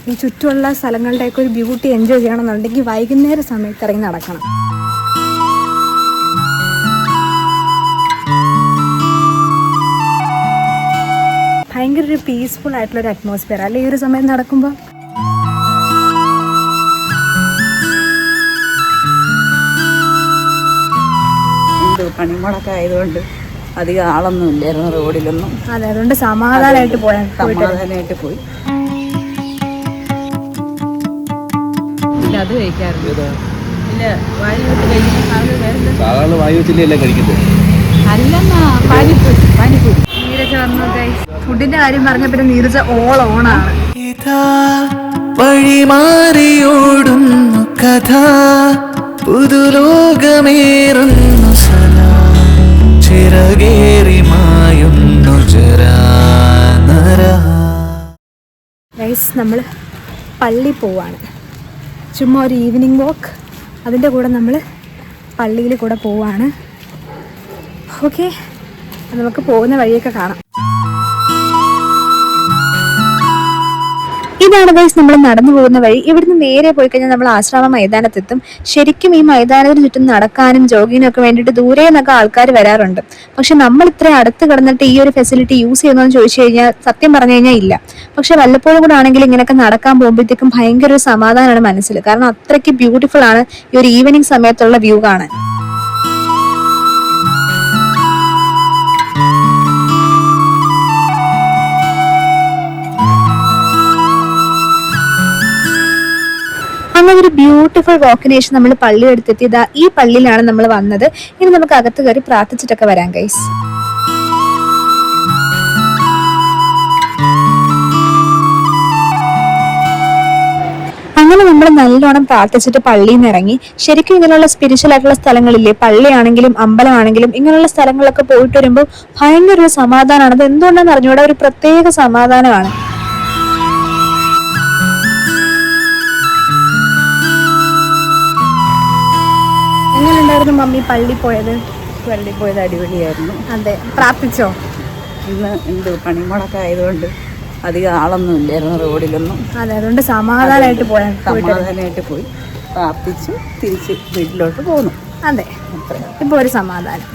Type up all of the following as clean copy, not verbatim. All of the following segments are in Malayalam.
ഈ ചുറ്റുമുള്ള സ്ഥലങ്ങളുടെയൊക്കെ ഒരു ബ്യൂട്ടി എൻജോയ് ചെയ്യണമെന്നുണ്ടെങ്കിൽ വൈകുന്നേര സമയത്ത് ഇറങ്ങി നടക്കണം. ഭയങ്കര ഒരു പീസ്ഫുൾ ആയിട്ടുള്ളൊരു അറ്റ്മോസ്ഫിയർ അല്ലേ ഈ ഒരു സമയം നടക്കുമ്പോൾ. പണിമുടക്കം ആയതുകൊണ്ട് അധികം ആളൊന്നും ഇല്ലായിരുന്നു റോഡിലൊന്നും. അതെ, അതുകൊണ്ട് സമാധാനമായിട്ട് പോയി. അത് കഴിക്കാറുണ്ട്. സാധാരണ വായു വെച്ചില്ലേ കഴിക്കുന്നത്? അല്ലെന്നാ പാനിപ്പൂരി. നീരജ വന്നു ഗൈസ്. ഫുഡിന്റെ കാര്യം പറഞ്ഞ പിന്നെ നീരജ ഓൾ ഓണാണ്. വഴിമാറിയോടുന്നു കഥ, പുതുലോകമേറുന്നു സദാ, ചിറകേറി മായുന്നു ജരാനര. ഗൈസ്, നമ്മൾ പള്ളി പോവാണ്. ചുമ്മാ ഒരു ഈവനിങ് വാക്ക്. അതിൻ്റെ കൂടെ നമ്മൾ പള്ളിയിൽ കൂടെ പോവാണ്. ഓക്കെ, നമുക്ക് പോകുന്ന വഴിയൊക്കെ കാണാം. ഇതാണ് ഗൈസ് നമ്മൾ നടന്നു പോകുന്ന വഴി. ഇവിടുന്ന് നേരെ പോയി കഴിഞ്ഞാൽ നമ്മൾ ആശ്രമ മൈതാനത്തെത്തും. ശരിക്കും ഈ മൈതാനത്തിന് ചുറ്റും നടക്കാനും ജോഗിങ്ങിനും ഒക്കെ വേണ്ടിയിട്ട് ദൂരെ നിന്നൊക്കെ ആൾക്കാർ വരാറുണ്ട്. പക്ഷെ നമ്മൾ ഇത്ര അടുത്ത് കിടന്നിട്ട് ഈ ഒരു ഫെസിലിറ്റി യൂസ് ചെയ്യുന്നതെന്ന് ചോദിച്ചു കഴിഞ്ഞാൽ സത്യം പറഞ്ഞു കഴിഞ്ഞാൽ ഇല്ല. പക്ഷെ വല്ലപ്പോഴും കൂടെ ആണെങ്കിൽ ഇങ്ങനെയൊക്കെ നടക്കാൻ പോകുമ്പോഴത്തേക്കും ഭയങ്കര ഒരു സമാധാനമാണ് മനസ്സിൽ. കാരണം അത്രയ്ക്ക് ബ്യൂട്ടിഫുൾ ആണ് ഈ ഒരു ഈവനിങ് സമയത്തുള്ള വ്യൂ കാണാൻ. അങ്ങനെ ഒരു ബ്യൂട്ടിഫുൾ വാക്കിന് ശേഷം നമ്മൾ പള്ളി എടുത്തെത്തിയതാ. ഈ പള്ളിയിലാണ് നമ്മൾ വന്നത്. ഇനി നമുക്ക് അകത്ത് കയറി പ്രാർത്ഥിച്ചിട്ടൊക്കെ വരാം ഗൈസ്. അങ്ങനെ നമ്മൾ നല്ലോണം പ്രാർത്ഥിച്ചിട്ട് പള്ളിയിൽ നിന്ന് ഇറങ്ങി. ശരിക്കും ഇങ്ങനെയുള്ള സ്പിരിച്വൽ ആയിട്ടുള്ള സ്ഥലങ്ങളില്ലേ, പള്ളിയാണെങ്കിലും അമ്പലമാണെങ്കിലും ഇങ്ങനെയുള്ള സ്ഥലങ്ങളിലൊക്കെ പോയിട്ട് വരുമ്പോൾ ഭയങ്കര ഒരു സമാധാനമാണ്. അത് എന്തുകൊണ്ടാണെന്ന് അറിഞ്ഞൂടെ, ഒരു പ്രത്യേക സമാധാനമാണ്. എങ്ങനെയുണ്ടായിരുന്നു മമ്മി പള്ളി പോയത്? അടിപൊളിയായിരുന്നു. അതെ, പ്രാർത്ഥിച്ചോ? ഇന്ന് പണിമുടക്കം ആയതുകൊണ്ട് അധികം ആളൊന്നും ഇല്ലായിരുന്നു റോഡിലൊന്നും. അതെ, അതുകൊണ്ട് സമാധാനമായിട്ട് പോയി പ്രാർത്ഥിച്ചു തിരിച്ച് വീട്ടിലോട്ട് പോന്നു. അതെ, ഇപ്പൊ ഒരു സമാധാനം.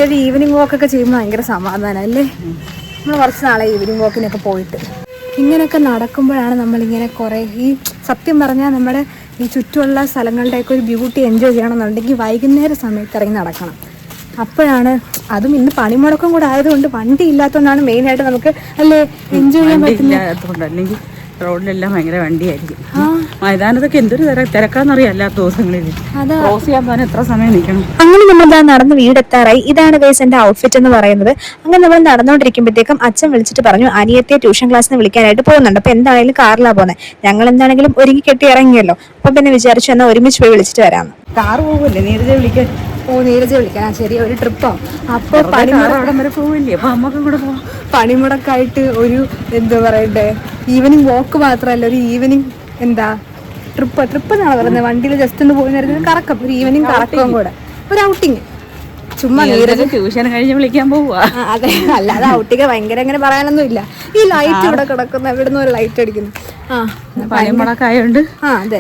ഒരു ഈവനിങ് വാക്കൊക്കെ ചെയ്യുമ്പോൾ ഭയങ്കര സമാധാനം അല്ലേ? നമ്മൾ കുറച്ച് നാളെ ഈവനിങ് വാക്കിനൊക്കെ പോയിട്ട് ഇങ്ങനെയൊക്കെ നടക്കുമ്പോഴാണ് നമ്മളിങ്ങനെ കുറേ ഈ സത്യം പറഞ്ഞാൽ നമ്മുടെ ഈ ചുറ്റുമുള്ള സ്ഥലങ്ങളുടെയൊക്കെ ഒരു ബ്യൂട്ടി എൻജോയ് ചെയ്യണമെന്നുണ്ടെങ്കിൽ വൈകുന്നേര സമയത്ത് ഇറങ്ങി നടക്കണം. അപ്പോഴാണ്, അതും ഇന്ന് പണിമുടക്കം കൂടെ ആയതുകൊണ്ട് വണ്ടി ഇല്ലാത്തതുകൊണ്ടാണ് മെയിനായിട്ട് നമുക്ക് അല്ലേ എൻജോയ് ചെയ്യാൻ പറ്റുന്നത്. അല്ലെങ്കിൽ റോഡിലെല്ലാം ഭയങ്കര വണ്ടിയായിരിക്കും. മൈതാനത്തൊക്കെ എന്തൊരു തിരക്കാന്നറിയാം എല്ലാ ദിവസങ്ങളിൽ. ക്രോസ് ചെയ്യാൻ പോകാൻ എത്ര സമയം നിൽക്കണം. അങ്ങനെ നമ്മൾ നടന്ന് വീടെത്താറായി. ഇതാണ് ഗൈസ് എന്റെ ഔട്ട്ഫിറ്റ് എന്ന് പറയുന്നത്. അങ്ങനെ നമ്മൾ നടന്നുകൊണ്ടിരിക്കുമ്പോഴത്തേക്കും അച്ഛൻ വിളിച്ചിട്ട് പറഞ്ഞു അനിയത്തെ ട്യൂഷൻ ക്ലാസ്സിന് വിളിക്കാനായിട്ട് പോകുന്നുണ്ട്. അപ്പൊ എന്താണെങ്കിലും കാറിലാണ് പോകുന്നത്. ഞങ്ങൾ എന്താണെങ്കിലും ഒരുങ്ങി കെട്ടി ഇറങ്ങിയല്ലോ. അപ്പൊ പിന്നെ വിചാരിച്ചു എന്നാൽ ഒരുമിച്ച് പോയി വിളിച്ചിട്ട് വരാമെന്ന്. കാറ് പോകുമല്ലേ നീരജ വിളിക്കാൻ? നീരജ വിളിക്കാൻ ശരി, ഒരു ട്രിപ്പോ? അപ്പൊ അവിടം വരെ പോവില്ലേ? അപ്പൊ അമ്മക്കും കൂടെ പോവാം. പണിമുടക്കായിട്ട് ഒരു എന്താ പറയണ്ടേ, ഈവനിങ് വാക്ക് മാത്രമല്ല, ഒരു ഈവനിങ് എന്താ ട്രിപ്പ് എന്നാണ് പറയുന്നത്. വണ്ടിയിൽ ജസ്റ്റ് ഒന്ന് പോയി നേരത്തിന് കറക്കം, ഒരു ഈവനിങ് കറക്കവും കൂടെ, ഒരു ഔട്ടിങ്. ചുമ്മാ നീരജ ട്യൂഷൻ കഴിഞ്ഞ് വിളിക്കാൻ പോവാ. അതെ, അല്ലാതെ ഔട്ടിങ് ഭയങ്കര അങ്ങനെ പറയാനൊന്നും ഇല്ല. ഈ ലൈറ്റ് ഇവിടെ കിടക്കുന്ന എവിടുന്ന് ഒരു ലൈറ്റ് അടിക്കുന്നു. പണിമുടക്കായോണ്ട്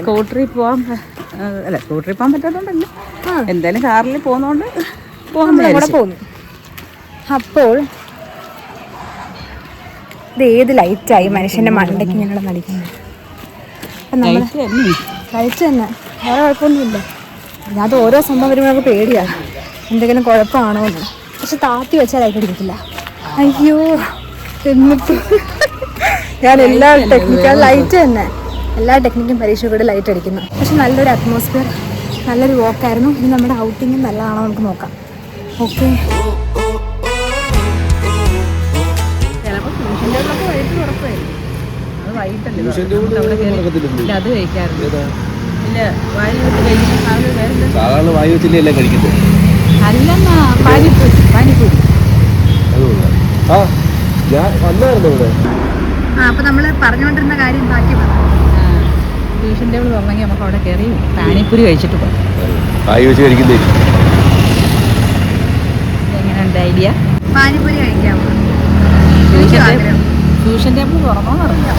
സ്കൂട്ടറിൽ പോവാൻ പറ്റാത്തോണ്ടല്ലോ, എന്തായാലും കാറിൽ പോകുന്നോണ്ട് കൂടെ പോന്നു. അപ്പോൾ ഇത് ഏത് ലൈറ്റായി മനുഷ്യന്റെ മണ്ടയ്ക്ക് ഇങ്ങനെ നടിക്കുന്നത്. അപ്പം നമ്മൾ ലൈറ്റ് തന്നെ, വേറെ കുഴപ്പമൊന്നുമില്ല. അത് ഓരോ സംഭവം വരുമ്പോൾ നമുക്ക് പേടിയാണ് എന്തെങ്കിലും കുഴപ്പമാണോ എന്ന്. പക്ഷെ താത്തി വെച്ചാൽ ലൈറ്റ് അടിക്കത്തില്ല. അയ്യോ, എന്നിട്ട് ഞാൻ എല്ലാ ടെക്നിക്കും ലൈറ്റ് തന്നെ, എല്ലാ ടെക്നിക്കും പരീക്ഷ കൂടെ ലൈറ്റ് അടിക്കുന്നു. പക്ഷെ നല്ലൊരു അറ്റ്മോസ്ഫിയർ, നല്ലൊരു വാക്കായിരുന്നു. ഇനി നമ്മുടെ ഔട്ടിങ്ങും നല്ലതാണോ നമുക്ക് നോക്കാം. ഓക്കെ, അത് കഴിക്കാറുണ്ട്. സാധാരണ വായു വെച്ചില്ലേ കഴിക്കുന്നത്? അല്ലെന്നാ പാനിപ്പൂരി. അപ്പൊ നമ്മള് പറഞ്ഞുകൊണ്ടിരുന്ന കാര്യം ബാക്കി പറഞ്ഞു. ട്യൂഷൻ ടേബിൾ തുറന്നെങ്കിൽ നമുക്ക് അവിടെ കയറി പാനിപ്പൂരി കഴിച്ചിട്ട് പോകാം. വായു വെച്ച് കഴിക്കുന്നേ എങ്ങനെയുണ്ട് ഐഡിയ? പാനിപ്പൂരി കഴിക്കാമോ? ട്യൂഷൻ ടേബിൾ തുറന്നോന്ന് അറിഞ്ഞാൽ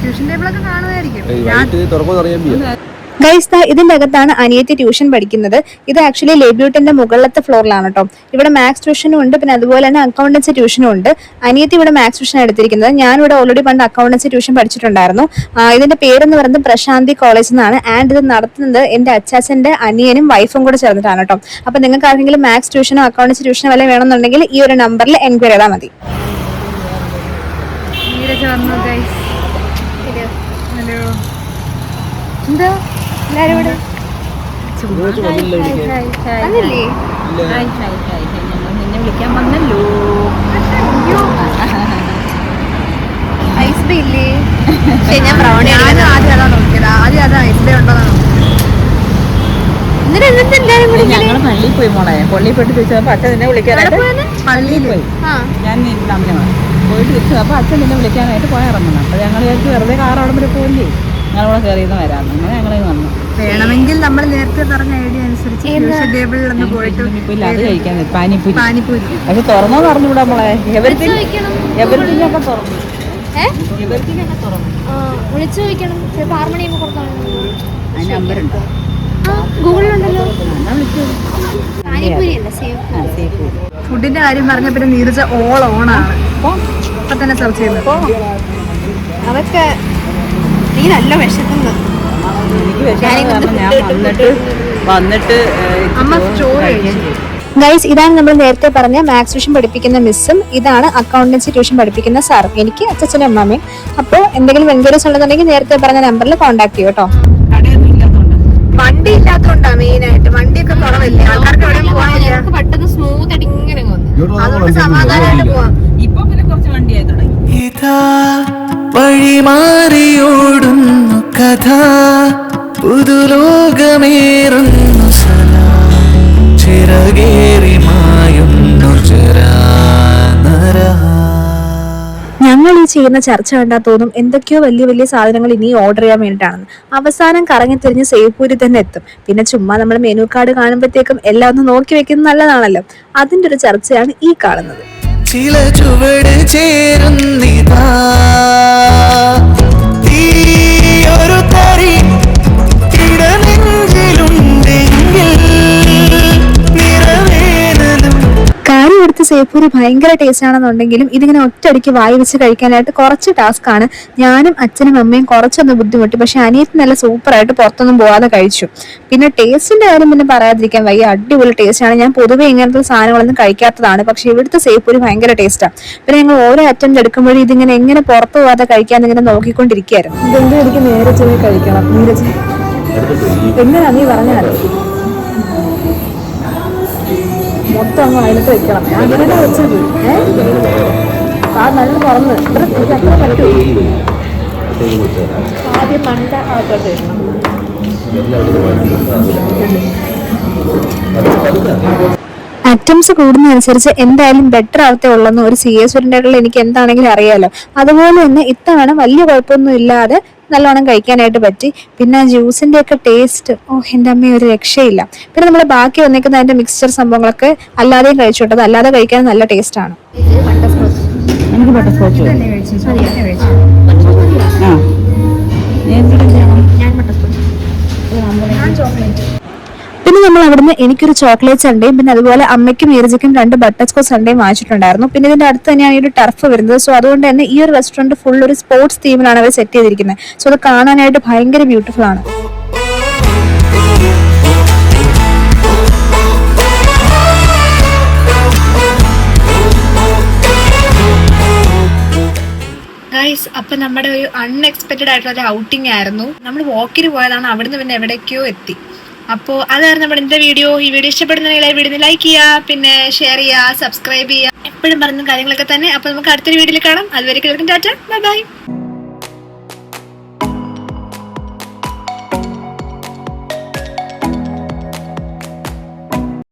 ട്യൂഷൻ ടേബിളൊക്കെ കാണുമായിരിക്കും. വൈകിട്ട് തുറക്കുമെന്ന് അറിയാൻ വയ്യ. ഗൈസ്, ഇതിന്റെ അകത്താണ് അനിയത്തി ട്യൂഷൻ പഠിക്കുന്നത്. ഇത് ആക്ച്വലി ലേബ്യൂട്ടിന്റെ മുകളിലത്തെ ഫ്ലോറിലാണ് കേട്ടോ. ഇവിടെ മാത്സ് ട്യൂഷനും ഉണ്ട്, പിന്നെ അതുപോലെ തന്നെ അക്കൗണ്ടൻസി ട്യൂഷനും ഉണ്ട്. അനിയത്തി ഇവിടെ മാത്സ് ട്യൂഷൻ എടുത്തിരിക്കുന്നത്. ഞാനിവിടെ ഓൾറെഡി പണ്ട് അക്കൗണ്ടൻസി ട്യൂഷൻ പഠിച്ചിട്ടുണ്ടായിരുന്നു. ഇതിന്റെ പേരെന്ന് പറയുന്നത് പ്രശാന്തി കോളേജ് എന്നാണ്. ആൻഡ് ഇത് നടത്തുന്നത് എന്റെ അച്ചാച്ചന്റെ അനിയനും വൈഫും കൂടെ ചേർന്നിട്ടാണ് കേട്ടോ. അപ്പൊ നിങ്ങൾക്ക് ആർക്കെങ്കിലും മാത്സ് ട്യൂഷനോ അക്കൗണ്ടൻസി ട്യൂഷനോ വല്ല വേണമെന്നുണ്ടെങ്കിൽ ഈ ഒരു നമ്പറിൽ എൻക്വയറി ചെയ്താൽ മതി. എന്താ എല്ലാരും ഇവിടെ നിന്നെ വിളിക്കാൻ വന്നല്ലോ. ഐസ് ബേ ഇല്ലേ? ഞാൻ ബ്രൗണി ആദ്യം അതാ നോക്കിയത്. ആദ്യം അതാ ഐസ് ബേ ഉണ്ടോന്നാണ് ഞങ്ങള് പള്ളിയിൽ പോയി മോളെ. പള്ളിയിൽ പോയിട്ട് തിരിച്ചപ്പോ അച്ഛൻ നിന്നെ വിളിക്കാനായിട്ട് പള്ളിയിൽ പോയി. ഞാൻ അമ്മയാണ് പോയിട്ട് തിരിച്ചു. അപ്പൊ അച്ഛൻ നിന്നെ വിളിക്കാനായിട്ട് പോയിറങ്ങണം. അപ്പൊ ഞങ്ങൾ വിചാരിച്ചു വെറുതെ കാർ അവിടെ വരെ പോയില്ലേ, ഞങ്ങളിവിടെ കയറിയെന്ന് വരാമെന്ന്. അങ്ങനെ ഞങ്ങളെ വന്നു. വേണമെങ്കിൽ നമ്മൾ നേരത്തെ പറഞ്ഞ ഐഡിയ അനുസരിച്ച് ടേബിളിലൊന്ന് പോയിട്ട് അത് കഴിക്കാൻ പാനിപ്പൂരി. പക്ഷെ തുറന്നോ പറഞ്ഞുകൂടാ മോളെ. എവരിത്തിങ് ഒക്കെ തുറന്നു. വിളിച്ചു ചോദിക്കണം. ചിലപ്പോൾ 6 മണിയാകുമ്പോൾ കൊടുത്താണ്. അതിന് നമ്പറുണ്ടോ? ഗൂഗിളിലുണ്ടല്ലോ. ഫുഡിന്റെ കാര്യം പറഞ്ഞ പിന്നെ നീരജ ഓൾ ഓണാണ്. ഇപ്പൊ തന്നെ സെർച്ച് ചെയ്യുന്നത്. അതൊക്കെ നീ നല്ല വിശക്കുന്നു. എനിക്ക് വന്നിട്ട് അമ്മ സ്റ്റോറി. ഗൈസ്, ഇതാണ് നമ്മൾ നേരത്തെ പറഞ്ഞ മാത്സ് ട്യൂഷൻ പഠിപ്പിക്കുന്ന മിസ്സും ഇതാണ് അക്കൗണ്ടൻസി ട്യൂഷൻ പഠിപ്പിക്കുന്ന സാറും. എനിക്ക് അച്ഛനും അമ്മയും. അപ്പോൾ എന്തെങ്കിലും എൻക്വയറീസ് ഉണ്ടെന്നുണ്ടെങ്കിൽ നേരത്തെ പറഞ്ഞ നമ്പറിൽ കോൺടാക്ട് ചെയ്യും കേട്ടോ. വണ്ടി ഇല്ലാത്തതുകൊണ്ടാ മെയിൻ ആയിട്ട്. വണ്ടിയൊക്കെ കുറവല്ലേ, ആൾക്കാർക്ക് എവിടെയും പോകാനില്ല. പെട്ടെന്ന് സ്മൂത്ത് ആയിട്ട് ഇങ്ങനെ അതുകൊണ്ട് സമാധാനമായിട്ട് പോവാം. ഇപ്പൊ പിന്നെ കുറച്ച് വണ്ടിയായി തുടങ്ങി. ഇതാ വഴിമാറിയോടുന്നു കഥ, പുതുലോകമേറുന്നു സലാം, ചിറകേറി മായുന്നു ജരാനര. ഞങ്ങൾ ഈ ചെയ്യുന്ന ചർച്ച കണ്ടാൽ തോന്നും എന്തൊക്കെയോ വലിയ വലിയ സാധനങ്ങൾ ഇനി ഓർഡർ ചെയ്യാൻ വേണ്ടിയിട്ടാണെന്ന്. അവസാനം കറങ്ങി തിരിഞ്ഞ് സേവ്പൂരി തന്നെ എത്തും. പിന്നെ ചുമ്മാ നമ്മൾ മെനു കാർഡ് കാണുമ്പോഴത്തേക്കും എല്ലാം ഒന്ന് നോക്കി വെക്കുന്നത് നല്ലതാണല്ലോ. അതിന്റെ ഒരു ചർച്ചയാണ് ഈ കാണുന്നത്. ചില ചുവട് ചേരുന്നിതാ ഒരു തരി ഇടനെഞ്ചിലുണ്ടെങ്കിൽ നിറവേനലും. കാര്യം എടുത്ത് സേവ്പൂരി ഭയങ്കര ടേസ്റ്റ് ആണെന്നുണ്ടെങ്കിലും ഇതിങ്ങനെ ഒറ്റയടിക്ക് വായി വെച്ച് കഴിക്കാനായിട്ട് കുറച്ച് ടാസ്ക് ആണ്. ഞാനും അച്ഛനും അമ്മയും കുറച്ചൊന്ന് ബുദ്ധിമുട്ടി. പക്ഷെ അനിയത്തി നല്ല സൂപ്പറായിട്ട് പുറത്തൊന്നും പോകാതെ കഴിച്ചു. പിന്നെ ടേസ്റ്റിന്റെ കാര്യം പിന്നെ പറയാതിരിക്കാൻ വയ്യ, അടിപൊളി ടേസ്റ്റ് ആണ്. ഞാൻ പൊതുവെ ഇങ്ങനത്തെ സാധനങ്ങളൊന്നും കഴിക്കാത്തതാണ്, പക്ഷെ ഇവിടുത്തെ സേവ്പൂരി ഭയങ്കര ടേസ്റ്റാണ്. പിന്നെ ഞങ്ങൾ ഓരോ അറ്റംപ്റ്റ് എടുക്കുമ്പോഴും ഇതിങ്ങനെ എങ്ങനെ പുറത്തു പോകാതെ കഴിക്കാന്ന് ഇങ്ങനെ നോക്കിക്കൊണ്ടിരിക്കുകയായിരുന്നു. ഇതെന്തും എനിക്ക് നേരെ ചെന്ന് കഴിക്കണം. നീരജ് എങ്ങനെയാ നീ പറഞ്ഞാൽ മൊത്തം അങ്ങ് അതിനകത്ത് വെക്കണം. അങ്ങനെ വെച്ചത് ആ നല്ല തുറന്ന് ഇത്ര അത്ര പറ്റൂ. ആദ്യം മണ്ട ആക്കട്ടെ. അറ്റംസ് കൂടുന്നതനുസരിച്ച് എന്തായാലും ബെറ്റർ ആവത്തേ ഉള്ളെന്ന് ഒരു CS സ്റ്റുഡൻ്റായിട്ടുള്ള എനിക്ക് എന്താണെങ്കിലും അറിയാലോ. അതുപോലെ തന്നെ ഇത്തവണ വലിയ കുഴപ്പമൊന്നും ഇല്ലാതെ നല്ലോണം കഴിക്കാനായിട്ട് പറ്റി. പിന്നെ ജ്യൂസിന്റെ ഒക്കെ ടേസ്റ്റ്, എൻ്റെ അമ്മ ഒരു രക്ഷയില്ല. പിന്നെ നമ്മൾ ബാക്കി വന്നിരിക്കുന്ന അതിന്റെ മിക്സ്ചർ സംഭവങ്ങളൊക്കെ അല്ലാതെയും കഴിച്ചോട്ടത്. അല്ലാതെ കഴിക്കാൻ നല്ല ടേസ്റ്റ് ആണ്. എനിക്ക് ബട്ടർസ്കോച്ച് പിന്നെ നമ്മൾ അവിടുന്ന് എനിക്കൊരു ചോക്ലേറ്റ് സൺഡേയും പിന്നെ അതുപോലെ അമ്മയ്ക്കും നീരജയ്ക്കും 2 ബട്ടർസ്കോച്ച് സൺഡേയും വാങ്ങിച്ചിട്ടുണ്ടായിരുന്നു. പിന്നെ ഇതിന്റെ അടുത്ത് തന്നെയാണ് ഈ ഒരു ടർഫ് വരുന്നത്. സോ അതുകൊണ്ട് തന്നെ ഈ ഒരു റെസ്റ്റോറന്റ് ഫുൾ ഒരു സ്പോർട്സ് തീമിലാണ് അവർ സെറ്റ് ചെയ്തിരിക്കുന്നത്. സോ അത് കാണാനായിട്ട് ഭയങ്കര ബ്യൂട്ടിഫുൾ ആണ്. അപ്പൊ നമ്മുടെ ഒരു അൺഎക്സ്പെക്ടഡ് ആയിട്ടുള്ള ഒരു ഔട്ടിംഗ് ആയിരുന്നു. നമ്മൾ വാക്കിന് പോയതാണ്, അവിടുന്ന് പിന്നെ എവിടേക്കോ എത്തി. അപ്പോൾ അതായിരുന്നു നമ്മുടെ ഇന്നത്തെ വീഡിയോ. ഈ വീഡിയോ ഇഷ്ടപ്പെടുന്നെങ്കിൽ വീഡിയോ ലൈക്ക് ചെയ്യുക, പിന്നെ ഷെയർ ചെയ്യുക, സബ്സ്ക്രൈബ് ചെയ്യുക, എപ്പോഴും പറയുന്ന കാര്യങ്ങളൊക്കെ തന്നെ. അപ്പോൾ നമുക്ക് അടുത്തൊരു വീഡിയോയിൽ കാണാം. അതുവരെ ടാറ്റ, ബൈ ബൈ.